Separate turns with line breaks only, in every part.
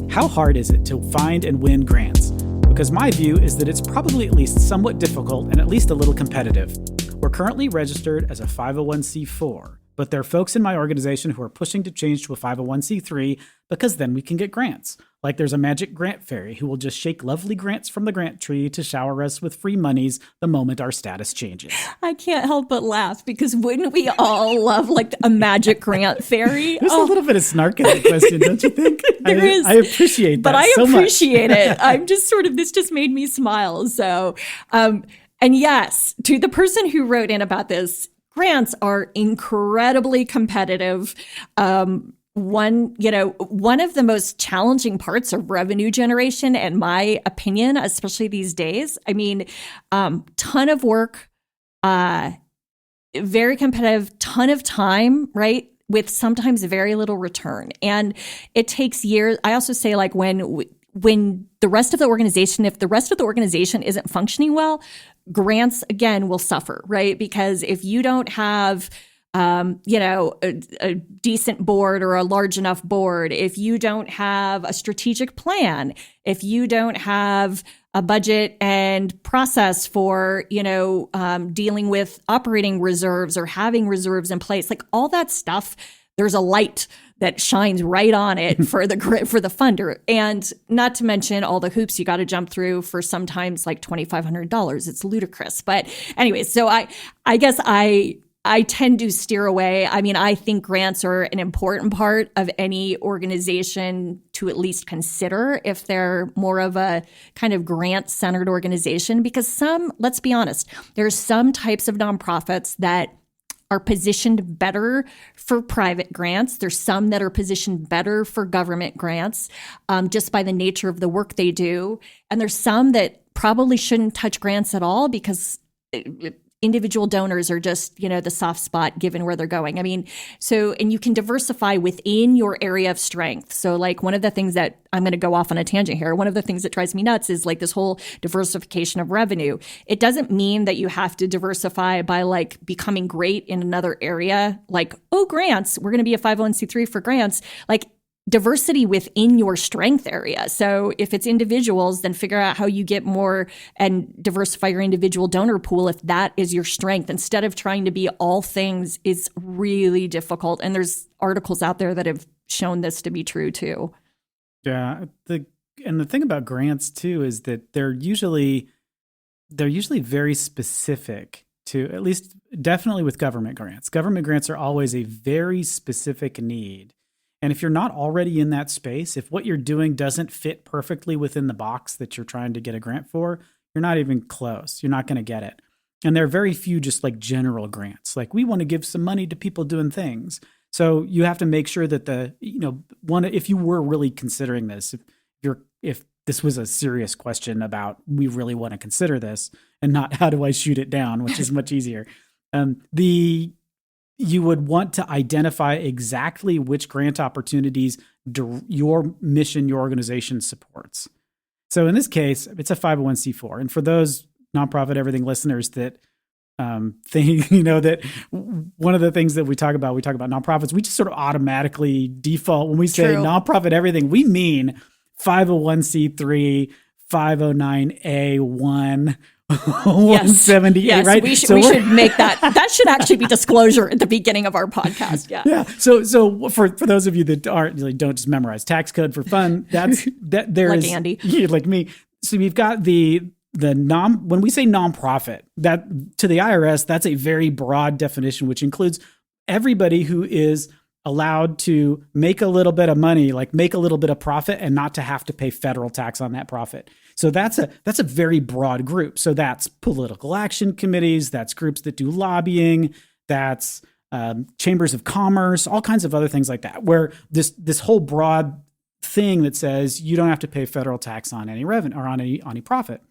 How hard is it to find and win grants? Because my view is that it's probably at least somewhat difficult and at least a little competitive. We're currently registered as a 501c4, but there are folks in my organization who are pushing to change to a 501c3 because then we can get grants. Like there's a magic grant fairy who will just shake lovely grants from the grant tree to shower us with free monies the moment our status changes.
I can't help but laugh because wouldn't we all love like a magic grant fairy?
There's a little bit of snark in that question, don't you think?
There is.
I appreciate that so much.
But I appreciate it. I'm just this just made me smile. So, and yes, to the person who wrote in about this, grants are incredibly competitive. One of the most challenging parts of revenue generation, in my opinion, especially these days, ton of work, very competitive, ton of time, right? With sometimes very little return. And it takes years. I also say like when the rest of the organization, if the rest of the organization isn't functioning well, grants again will suffer, right? Because if you don't have a decent board or a large enough board, if you don't have a strategic plan, if you don't have a budget and process for, dealing with operating reserves or having reserves in place, like all that stuff, there's a light that shines right on it for the funder. And not to mention all the hoops you got to jump through for sometimes like $2,500. It's ludicrous. But anyway, so I guess I tend to steer away. I think grants are an important part of any organization to at least consider if they're more of a kind of grant-centered organization, because let's be honest, there's some types of nonprofits that are positioned better for private grants. There's some that are positioned better for government grants, just by the nature of the work they do. And there's some that probably shouldn't touch grants at all because individual donors are just, the soft spot given where they're going. And you can diversify within your area of strength. So like one of the things that I'm going to go off on a tangent here, one of the things that drives me nuts is like this whole diversification of revenue. It doesn't mean that you have to diversify by like becoming great in another area. Like, grants, we're going to be a 501c3 for grants. Like, diversity within your strength area. So if it's individuals, then figure out how you get more and diversify your individual donor pool if that is your strength, instead of trying to be all things is really difficult. And there's articles out there that have shown this to be true too.
Yeah. The thing about grants too is that they're usually very specific to, at least definitely with government grants. Government grants are always a very specific need. And if you're not already in that space, if what you're doing doesn't fit perfectly within the box that you're trying to get a grant for, you're not even close. You're not going to get it. And there are very few just like general grants. Like we want to give some money to people doing things. So you have to make sure that if you were really considering this, if this was a serious question about we really want to consider this and not how do I shoot it down, which is much easier. You would want to identify exactly which grant opportunities your mission, your organization supports. So in this case, it's a 501c4. And for those nonprofit everything listeners that think, that one of the things that we talk about nonprofits, we just sort of automatically default when we say nonprofit everything, we mean 501c3, 509A1, 178,
yes,
right?
We should make that. That should actually be disclosure at the beginning of our podcast. Yeah.
Yeah. So for those of you that don't just memorize tax code for fun, there's
like Andy,
like me. So we've got when we say nonprofit, that to the IRS, that's a very broad definition, which includes everybody who is allowed to make a little bit of money, like make a little bit of profit and not to have to pay federal tax on that profit. So that's a very broad group. So that's political action committees, that's groups that do lobbying, that's chambers of commerce, all kinds of other things like that, where this whole broad thing that says you don't have to pay federal tax on any revenue or on any profit.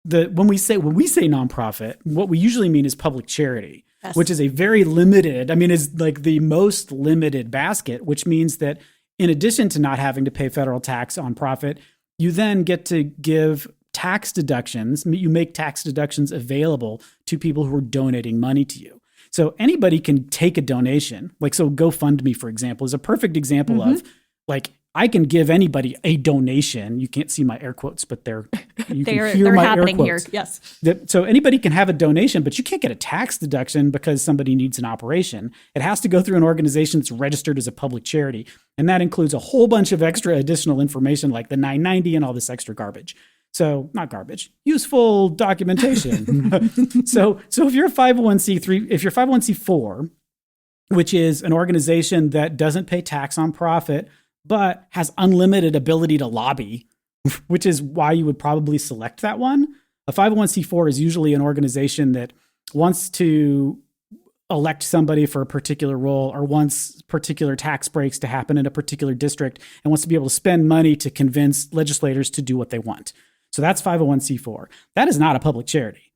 When we say nonprofit, what we usually mean is public charity. Yes. Which is a very limited, is like the most limited basket, which means that in addition to not having to pay federal tax on profit, you then get to give tax deductions. You make tax deductions available to people who are donating money to you. So anybody can take a donation. Like, so GoFundMe, for example, is a perfect example of like, I can give anybody a donation. You can't see my air quotes, but you can hear my air quotes.
Here. Yes.
So anybody can have a donation, but you can't get a tax deduction because somebody needs an operation. It has to go through an organization that's registered as a public charity. And that includes a whole bunch of extra additional information like the 990 and all this extra garbage. So not garbage, useful documentation. So if you're a 501c3, if you're 501c4, which is an organization that doesn't pay tax on profit, but has unlimited ability to lobby, which is why you would probably select that one. A 501c4 is usually an organization that wants to elect somebody for a particular role or wants particular tax breaks to happen in a particular district and wants to be able to spend money to convince legislators to do what they want. So that's 501c4. That is not a public charity.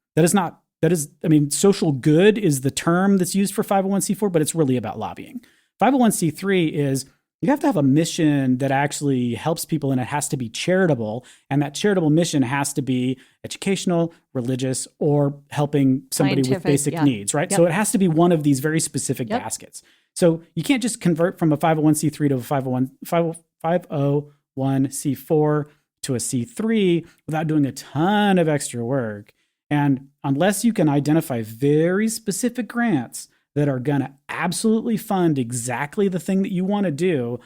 Social good is the term that's used for 501c4, but it's really about lobbying. 501c3 is you have to have a mission that actually helps people, and it has to be charitable. And that charitable mission has to be educational, religious, or helping somebody with basic needs, right? Yep. So it has to be one of these very specific baskets. So you can't just convert from a 501c3 to a 501c4 to a C3 without doing a ton of extra work. And unless you can identify very specific grants that are going to absolutely fund exactly the thing that you want to do,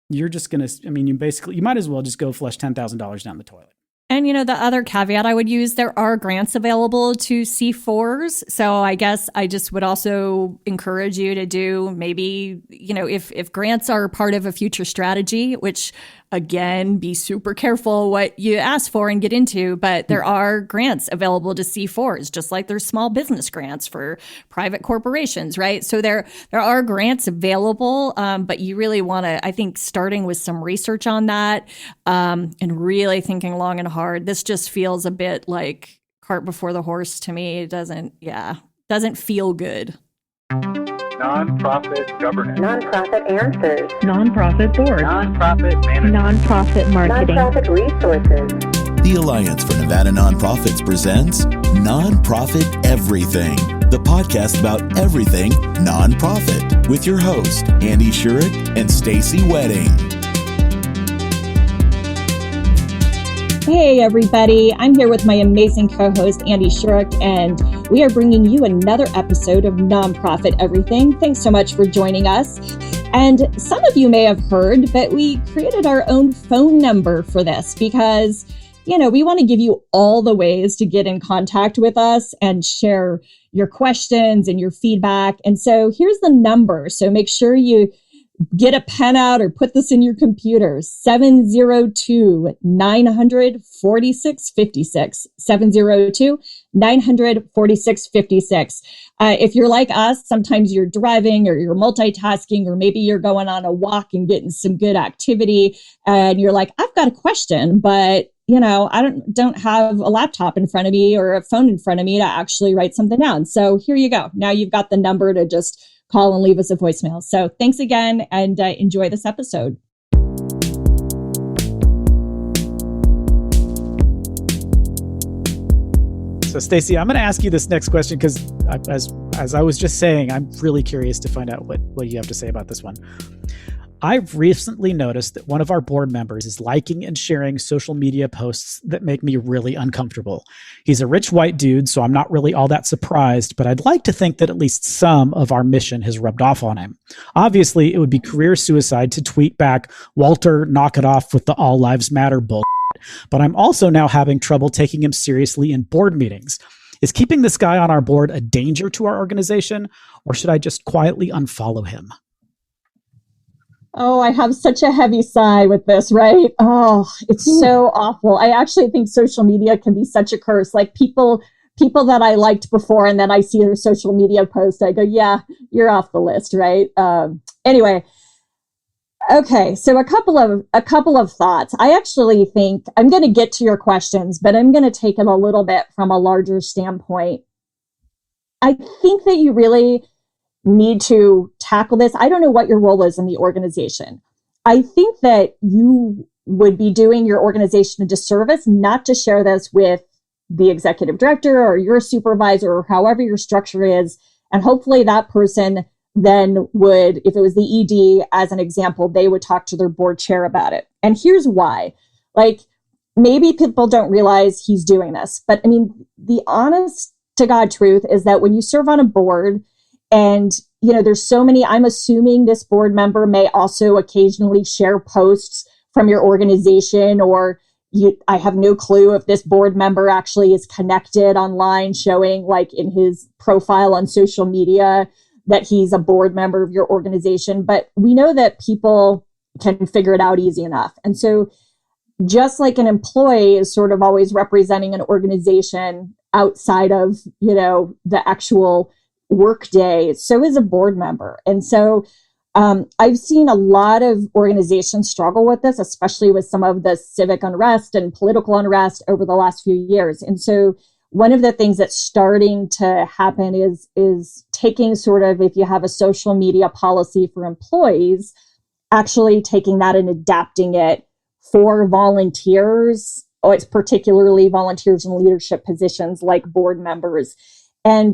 you're just going to, you might as well just go flush $10,000 down the toilet.
And, the other caveat I would use, there are grants available to C4s. So I guess I just would also encourage you to do maybe, if grants are part of a future strategy, which again, be super careful what you ask for and get into, but there are grants available to C4s, just like there's small business grants for private corporations, right? So there are grants available, but you really want to, I think, starting with some research on that and really thinking long and hard. This just feels a bit like cart before the horse to me. It doesn't feel good.
Nonprofit governance.
Nonprofit answers.
Nonprofit board. Nonprofit management.
Nonprofit marketing. Nonprofit resources.
The Alliance for Nevada Nonprofits presents Nonprofit Everything, the podcast about everything nonprofit, with your hosts, Andy Shurick and Stacy Wedding.
Hey everybody, I'm here with my amazing co-host Andy Shurick, and we are bringing you another episode of Nonprofit Everything. Thanks so much for joining us. And some of you may have heard, but we created our own phone number for this because, we want to give you all the ways to get in contact with us and share your questions and your feedback. And so here's the number. So make sure you get a pen out or put this in your computer, 702-900-4656, 702-900-4656. If you're like us, sometimes you're driving or you're multitasking, or maybe you're going on a walk and getting some good activity and you're like, I've got a question, but I don't have a laptop in front of me or a phone in front of me to actually write something down. So here you go. Now you've got the number to just call and leave us a voicemail. So thanks again, and enjoy this episode.
So Stacy, I'm going to ask you this next question because as I was just saying, I'm really curious to find out what you have to say about this one. I've recently noticed that one of our board members is liking and sharing social media posts that make me really uncomfortable. He's a rich white dude, so I'm not really all that surprised, but I'd like to think that at least some of our mission has rubbed off on him. Obviously, it would be career suicide to tweet back, Walter, knock it off with the All Lives Matter bull. But I'm also now having trouble taking him seriously in board meetings. Is keeping this guy on our board a danger to our organization, or should I just quietly unfollow him?
Oh, I have such a heavy sigh with this, right? Oh, it's so awful. I actually think social media can be such a curse. Like people that I liked before, and then I see their social media post, I go, yeah, you're off the list, right? Anyway, okay. So a couple of thoughts. I actually think I'm going to get to your questions, but I'm going to take it a little bit from a larger standpoint. I think that you really need to tackle this. I don't know what your role is in the organization. I think that you would be doing your organization a disservice not to share this with the executive director or your supervisor or however your structure is. And hopefully that person then would, if it was the ED as an example, they would talk to their board chair about it. And here's why. Like, maybe people don't realize he's doing this, but I mean, the honest to God truth is that when you serve on a board and, you know, there's so many, I'm assuming this board member may also occasionally share posts from your organization, or I have no clue if this board member actually is connected online, showing like in his profile on social media that he's a board member of your organization. But we know that people can figure it out easy enough. And so just like an employee is sort of always representing an organization outside of, you know, the actual work day, so is a board member. And so I've seen a lot of organizations struggle with this, especially with some of the civic unrest and political unrest over the last few years. And so one of the things that's starting to happen is taking sort of, if you have a social media policy for employees, actually taking that and adapting it for volunteers. Oh, it's particularly volunteers in leadership positions like board members, and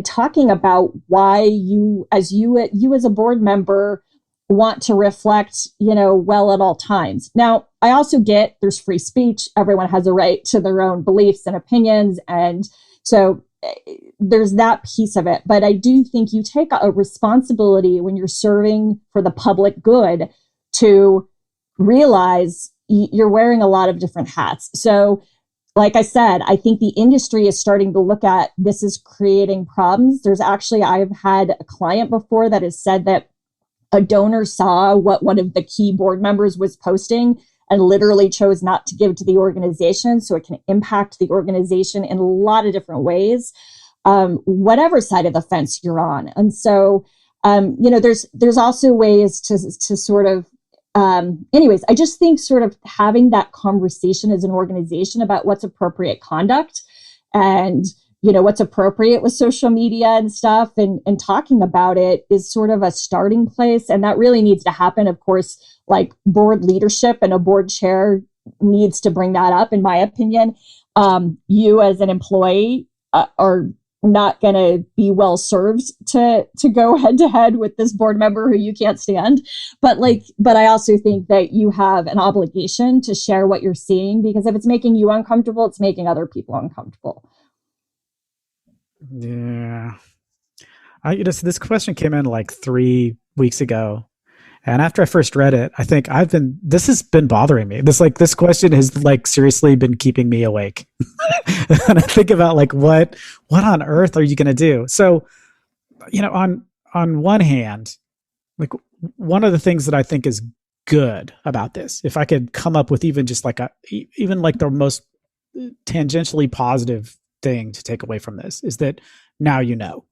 talking about why you as a board member want to reflect, you know, well at all times. Now, I also get there's free speech. Everyone has a right to their own beliefs and opinions. And so there's that piece of it. But I do think you take a responsibility when you're serving for the public good to realize you're wearing a lot of different hats. So like I said, I think the industry is starting to look at this as creating problems. I've had a client before that has said that a donor saw what one of the key board members was posting and literally chose not to give to the organization. So it can impact the organization in a lot of different ways, whatever side of the fence you're on. And so, you know, there's also ways to sort of, anyways, I just think sort of having that conversation as an organization about what's appropriate conduct and, you know, what's appropriate with social media and stuff, and talking about it is sort of a starting place. And that really needs to happen. Of course, like board leadership and a board chair needs to bring that up, in my opinion. You as an employee are not going to be well served to go head to head with this board member who you can't stand. But I also think that you have an obligation to share what you're seeing, because if it's making you uncomfortable, it's making other people uncomfortable.
Yeah. So this question came in like 3 weeks ago. And after I first read it, I think this has been bothering me. This question has like seriously been keeping me awake. And I think about like, what on earth are you going to do? So, you know, on one hand, like one of the things that I think is good about this, if I could come up with even just like even like the most tangentially positive thing to take away from this, is that now you know.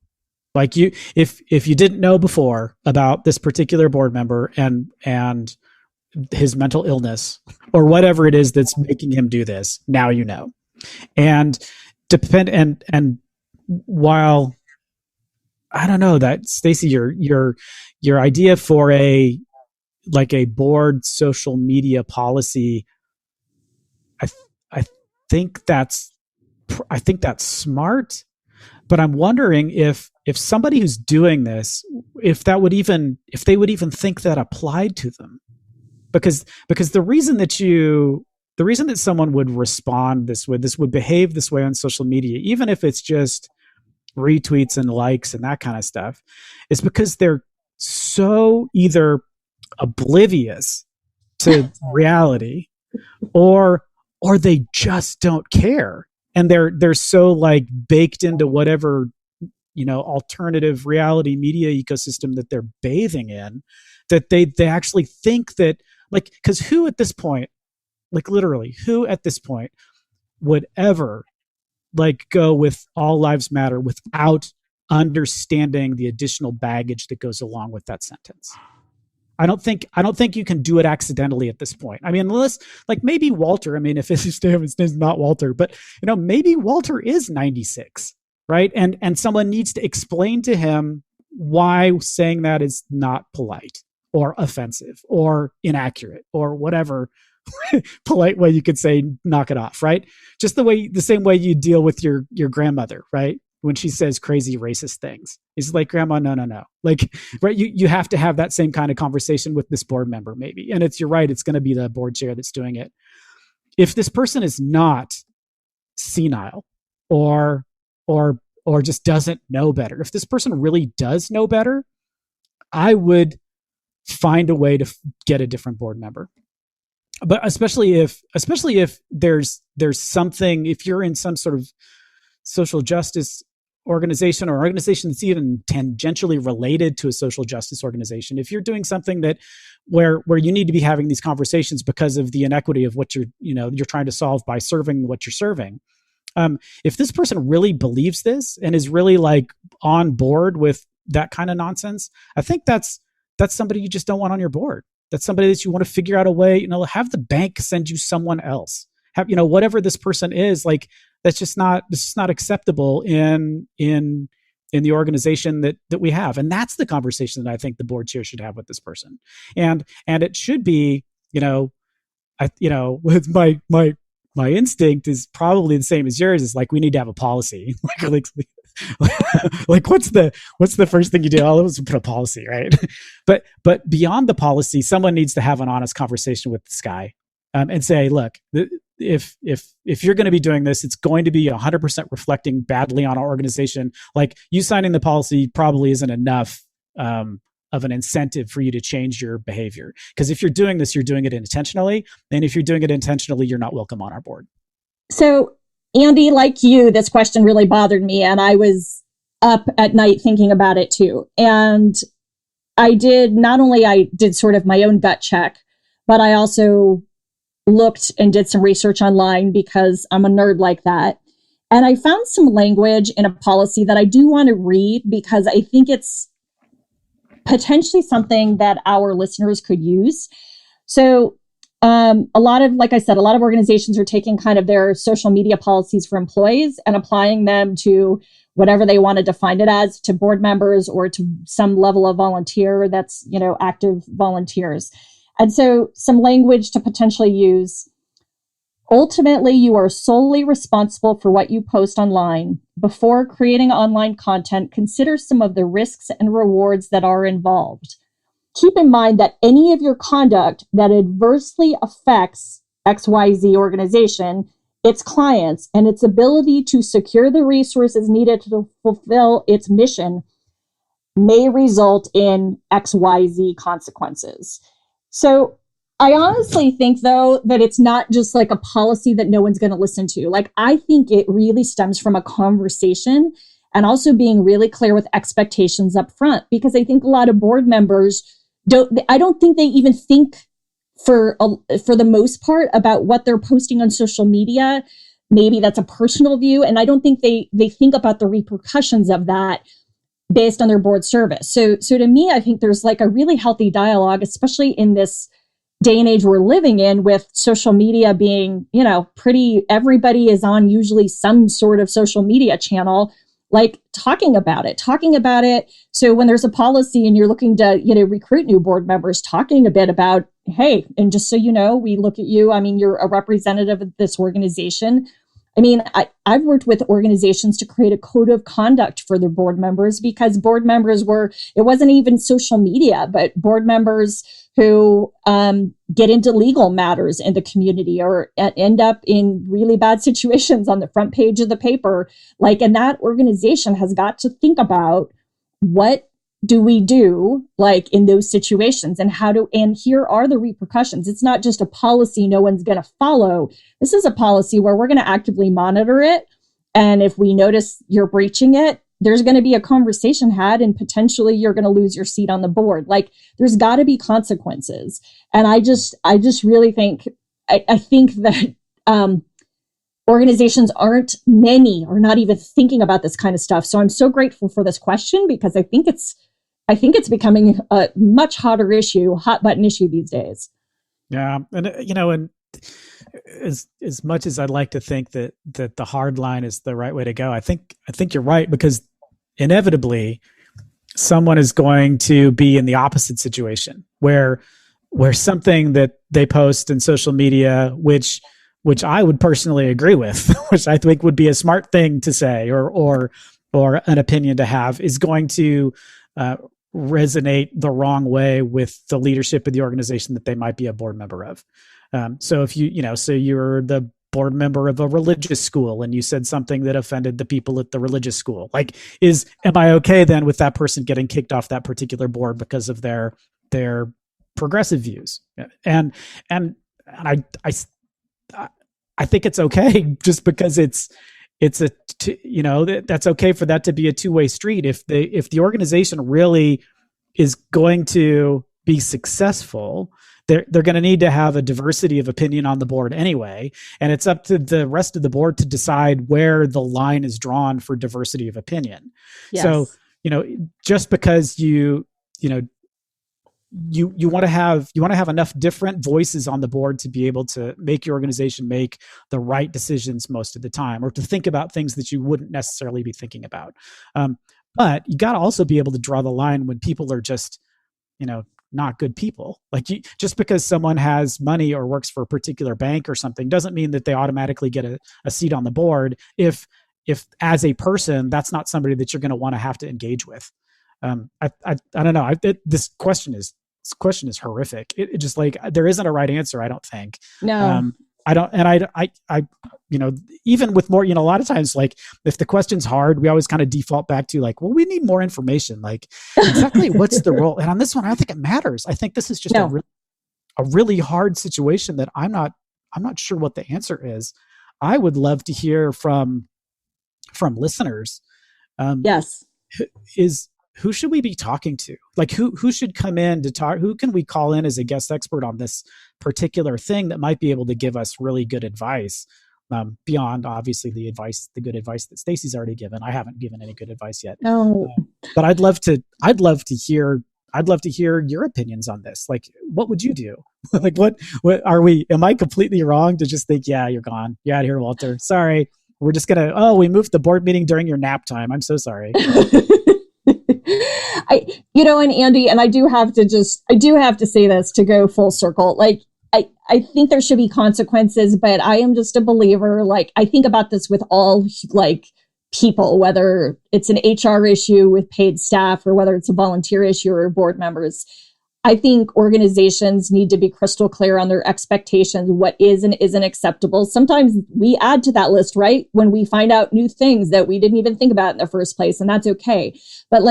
Like if you didn't know before about this particular board member and his mental illness or whatever it is that's making him do this, now you know. And and while I don't know that, Stacy, your idea for a board social media policy, I think that's smart. But I'm wondering if somebody who's doing this, if they would even think that applied to them, because the reason that someone would respond this would behave this way on social media, even if it's just retweets and likes and that kind of stuff, is because they're so either oblivious to reality or they just don't care. And they're so like baked into whatever, you know, alternative reality media ecosystem that they're bathing in, that they actually think that, like, because who at this point, like literally, who at this point would ever like go with all lives matter without understanding the additional baggage that goes along with that sentence? I don't think you can do it accidentally at this point. I mean, unless like maybe Walter, I mean, if his name is not Walter, but you know, maybe Walter is 96, right? And someone needs to explain to him why saying that is not polite or offensive or inaccurate or whatever polite way you could say knock it off, right? Just the same way you deal with your grandmother, right? when she says crazy racist things. He's like, Grandma, no. Like, right. You have to have that same kind of conversation with this board member, maybe. And you're right. It's going to be the board chair that's doing it. If this person is not senile or just doesn't know better, if this person really does know better, I would find a way to get a different board member. But especially if there's something, if you're in some sort of social justice organization or organization that's even tangentially related to a social justice organization, if you're doing something that where you need to be having these conversations because of the inequity of what you're trying to solve by serving what you're serving. If this person really believes this and is really like on board with that kind of nonsense, I think that's somebody you just don't want on your board. That's somebody that you want to figure out a way, have the bank send you someone else. Have, whatever this person is, like, this is not acceptable in the organization that we have. And that's the conversation that I think the board chair should have with this person. And it should be, with my instinct is probably the same as yours, is like, we need to have a policy. Like what's the first thing you do? Oh, let's put a policy, right? But beyond the policy, someone needs to have an honest conversation with this guy, and say, look, if you're going to be doing this, it's going to be 100% reflecting badly on our organization. Like, you signing the policy probably isn't enough of an incentive for you to change your behavior. Because if you're doing this, you're doing it intentionally, and if you're doing it intentionally, you're not welcome on our board. So, Andy, like you, this question really bothered me, and I was up at night thinking about it too. And I did sort of my own gut check, but I also looked and did some research online because I'm a nerd like that. And I found some language in a policy that I do want to read because I think it's potentially something that our listeners could use. So a lot of organizations are taking kind of their social media policies for employees and applying them to whatever they want to define it as, to board members or to some level of volunteer that's, active volunteers. And so some language to potentially use: ultimately, you are solely responsible for what you post online. Before creating online content, consider some of the risks and rewards that are involved. Keep in mind that any of your conduct that adversely affects XYZ organization, its clients, and its ability to secure the resources needed to fulfill its mission may result in XYZ consequences. So I honestly think, though, that it's not just like a policy that no one's going to listen to. Like, I think it really stems from a conversation and also being really clear with expectations up front, because I think a lot of board members I don't think they even think for the most part about what they're posting on social media. Maybe that's a personal view. And I don't think they think about the repercussions of that based on their board service. So to me, I think there's like a really healthy dialogue, especially in this day and age we're living in, with social media being, everybody is on usually some sort of social media channel, like talking about it. So when there's a policy and you're looking to, recruit new board members, talking a bit about, hey, and just so you know, we look at you, you're a representative of this organization. I've worked with organizations to create a code of conduct for their board members, because board members it wasn't even social media, but board members who get into legal matters in the community or end up in really bad situations on the front page of the paper. And that organization has got to think about, what do we do in those situations, and and here are the repercussions. It's not just a policy no one's going to follow. This is a policy where we're going to actively monitor it. And if we notice you're breaching it, there's going to be a conversation had, and potentially you're going to lose your seat on the board. There's got to be consequences. And I just really think, I think that organizations are not even thinking about this kind of stuff. So I'm so grateful for this question, because I think it's becoming a much hot button issue these days. Yeah. And, and as much as I'd like to think that the hard line is the right way to go, I think you're right, because inevitably someone is going to be in the opposite situation where something that they post in social media, which I would personally agree with, which I think would be a smart thing to say, or or an opinion to have is going to resonate the wrong way with the leadership of the organization that they might be a board member of. So if so you're the board member of a religious school and you said something that offended the people at the religious school, am I okay then with that person getting kicked off that particular board because of their progressive views? And I think it's okay just because that's okay for that to be a two-way street. If the organization really is going to be successful, they're going to need to have a diversity of opinion on the board anyway. And it's up to the rest of the board to decide where the line is drawn for diversity of opinion. Yes. So, just because you want to have enough different voices on the board to be able to make your organization make the right decisions most of the time, or to think about things that you wouldn't necessarily be thinking about. But you got to also be able to draw the line when people are just, not good people. Just because someone has money or works for a particular bank or something doesn't mean that they automatically get a seat on the board. If as a person, that's not somebody that you're going to want to have to engage with. I don't know. This question is horrific. It just there isn't a right answer. I don't think.
No.
I don't. And I even with more, a lot of times, if the question's hard, we always kind of default back to we need more information. Exactly what's the role? And on this one, I don't think it matters. I think this is just a really hard situation that I'm not sure what the answer is. I would love to hear from listeners.
Yes.
Who should we be talking to? Who should come in to talk? Who can we call in as a guest expert on this particular thing that might be able to give us really good advice, beyond obviously the good advice that Stacy's already given. I haven't given any good advice yet.
No.
But I'd love to hear your opinions on this. What would you do? What are we? Am I completely wrong to just think, yeah, you're gone. You're out of here, Walter. Sorry. We're just we moved the board meeting during your nap time. I'm so sorry.
And Andy, and I do have to say this to go full circle. I think there should be consequences, but I am just a believer. I think about this with all people, whether it's an HR issue with paid staff or whether it's a volunteer issue or board members. I think organizations need to be crystal clear on their expectations, what is and isn't acceptable. Sometimes we add to that list, right? When we find out new things that we didn't even think about in the first place, and that's okay. But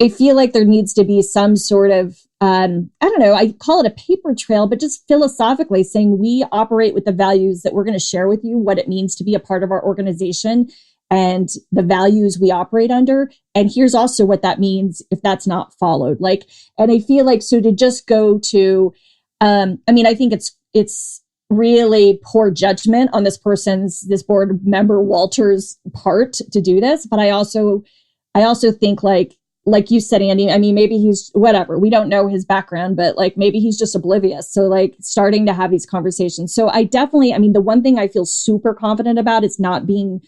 I feel like there needs to be some sort of, I don't know, I call it a paper trail, but just philosophically saying we operate with the values that we're going to share with you, what it means to be a part of our organization and the values we operate under. And here's also what that means if that's not followed. And I feel so to just go to, I think it's really poor judgment on this board member Walter's part to do this. But I also think like you said, Andy, maybe he's whatever. We don't know his background, but maybe he's just oblivious. So starting to have these conversations. So I definitely, the one thing I feel super confident about is not being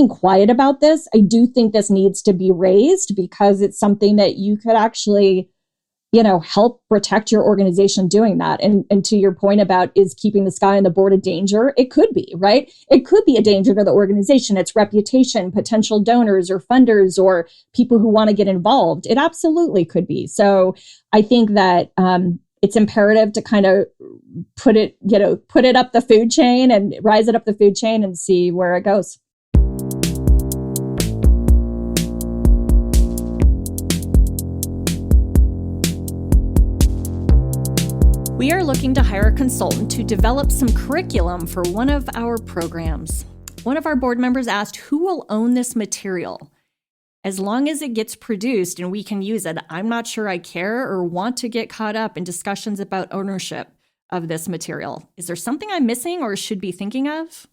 quiet about this. I do think this needs to be raised because it's something that you could actually, help protect your organization doing that. And to your point about is keeping this guy on the board a danger? It could be, right? It could be a danger to the organization, its reputation, potential donors or funders or people who want to get involved. It absolutely could be. So I think that it's imperative to kind of put it up the food chain and rise it up the food chain and see where it goes.
We are looking to hire a consultant to develop some curriculum for one of our programs. One of our board members asked, who will own this material? As long as it gets produced and we can use it, I'm not sure I care or want to get caught up in discussions about ownership of this material. Is there something I'm missing or should be thinking of?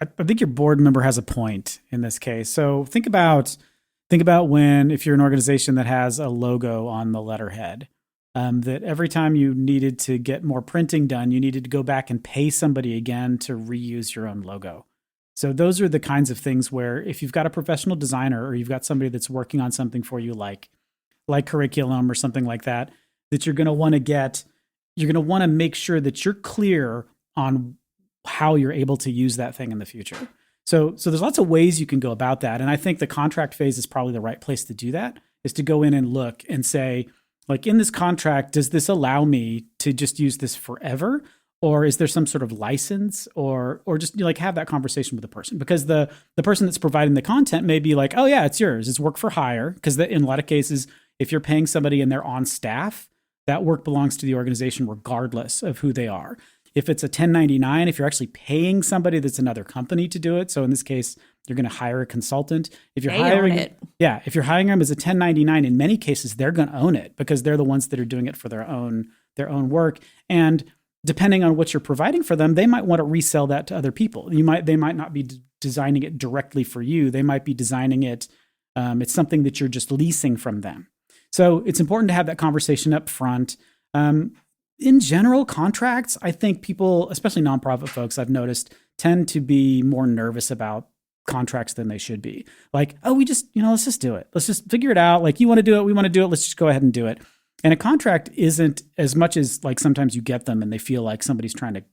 I think your board member has a point in this case. So think about when, if you're an organization that has a logo on the letterhead, that every time you needed to get more printing done, you needed to go back and pay somebody again to reuse your own logo. So those are the kinds of things where if you've got a professional designer or you've got somebody that's working on something for you, like curriculum or something like that, that you're going to want to make sure that you're clear on how you're able to use that thing in the future. So there's lots of ways you can go about that. And I think the contract phase is probably the right place to do that, is to go in and look and say, like, in this contract, does this allow me to just use this forever? Or is there some sort of license, or just like have that conversation with the person? Because the person that's providing the content may be like, oh yeah, it's yours. It's work for hire. Because in a lot of cases, if you're paying somebody and they're on staff, that work belongs to the organization regardless of who they are. If it's a 1099, if you're actually paying somebody that's another company to do it, so in this case, you're going to hire a consultant. If you're if you're hiring them as a 1099, in many cases, they're going to own it because they're the ones that are doing it for their own work. And depending on what you're providing for them, they might want to resell that to other people. They might not be designing it directly for you. They might be designing it. It's something that you're just leasing from them. So it's important to have that conversation up front. In general, contracts, I think people, especially nonprofit folks, I've noticed, tend to be more nervous about contracts than they should be. Like, oh, we just, let's just do it. Let's just figure it out. Like, you want to do it, we want to do it. Let's just go ahead and do it. And a contract isn't as much as like sometimes you get them and they feel like somebody's trying to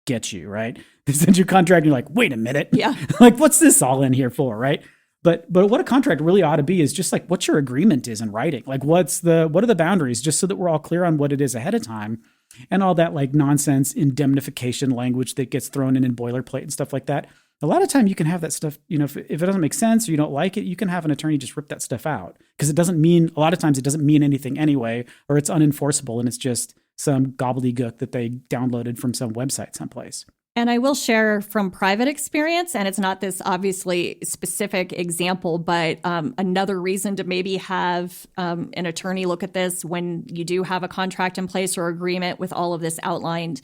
get you, right? They send you a contract and you're like, wait a minute.
Yeah.
Like, what's this all in here for, right? But what a contract really ought to be is just like what your agreement is in writing. Like, what are the boundaries, just so that we're all clear on what it is ahead of time, and all that like nonsense indemnification language that gets thrown in boilerplate and stuff like that. A lot of time you can have that stuff, if it doesn't make sense or you don't like it, you can have an attorney just rip that stuff out, because a lot of times it doesn't mean anything anyway, or it's unenforceable and it's just some gobbledygook that they downloaded from some website someplace.
And I will share from private experience, and it's not this obviously specific example, but another reason to maybe have an attorney look at this when you do have a contract in place or agreement with all of this outlined.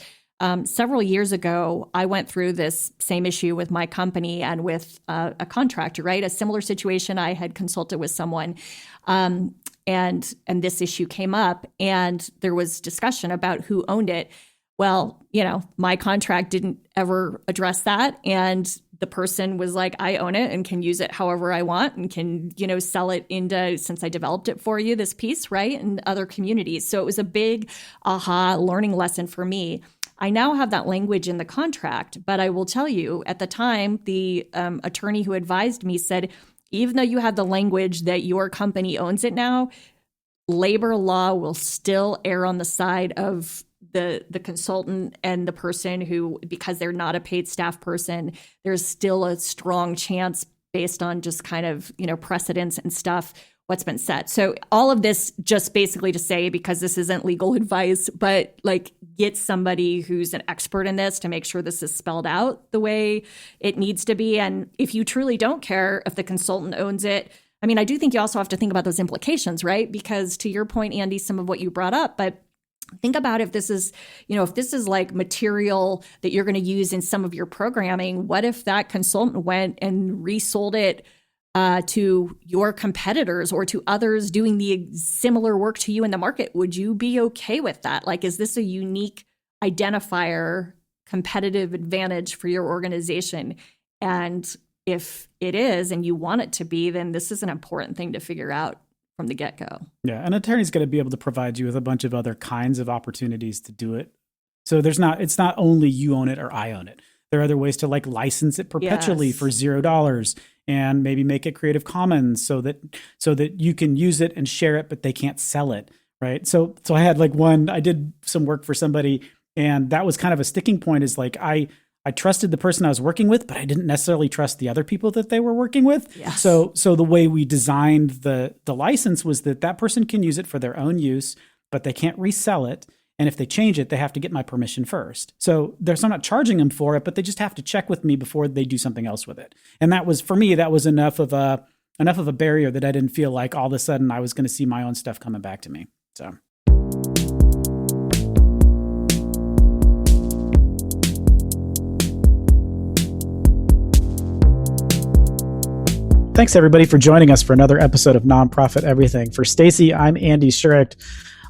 Several years ago, I went through this same issue with my company and with a contractor, right? A similar situation. I had consulted with someone, and this issue came up, and there was discussion about who owned it. Well, my contract didn't ever address that. And the person was like, I own it and can use it however I want and can, sell it since I developed it for you, this piece, right? And other communities. So it was a big aha learning lesson for me. I now have that language in the contract, but I will tell you, at the time, the attorney who advised me said, even though you have the language that your company owns it now, labor law will still err on the side of the consultant and the person who, because they're not a paid staff person, there's still a strong chance based on just kind of, precedents and stuff, what's been said. So all of this just basically to say, because this isn't legal advice, but like get somebody who's an expert in this to make sure this is spelled out the way it needs to be. And if you truly don't care if the consultant owns it, I do think you also have to think about those implications, right? Because to your point, Andy, some of what you brought up, but think about if this is like material that you're going to use in some of your programming, what if that consultant went and resold it to your competitors or to others doing the similar work to you in the market? Would you be okay with that? Like, is this a unique identifier, competitive advantage for your organization? And if it is, and you want it to be, then this is an important thing to figure out from the get-go.
Yeah, an attorney's going to be able to provide you with a bunch of other kinds of opportunities to do it. So it's not only you own it or I own it. There are other ways to like license it perpetually for $0 and maybe make it Creative Commons so that you can use it and share it, but they can't sell it, right? So I had I did some work for somebody, and that was kind of a sticking point, is like I trusted the person I was working with, but I didn't necessarily trust the other people that they were working with.
Yes.
So the way we designed the license was that person can use it for their own use, but they can't resell it. And if they change it, they have to get my permission first. So I'm not charging them for it, but they just have to check with me before they do something else with it. And that was, for me, that was enough of a barrier that I didn't feel like all of a sudden I was going to see my own stuff coming back to me. So. Thanks, everybody, for joining us for another episode of Nonprofit Everything. For Stacy, I'm Andy Shurick.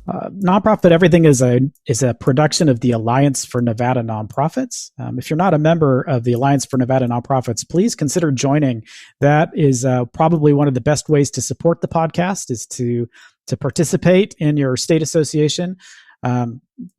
Nonprofit Everything is a production of the Alliance for Nevada Nonprofits. If you're not a member of the Alliance for Nevada Nonprofits, please consider joining. That is probably one of the best ways to support the podcast, is to participate in your state association.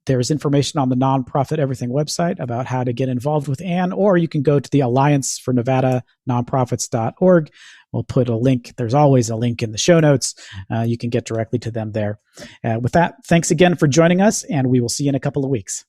There's information on the Nonprofit Everything website about how to get involved with Ann, or you can go to the Alliance for Nevada Nonprofits.org. We'll put a link. There's always a link in the show notes. You can get directly to them there. With that, thanks again for joining us, and we will see you in a couple of weeks.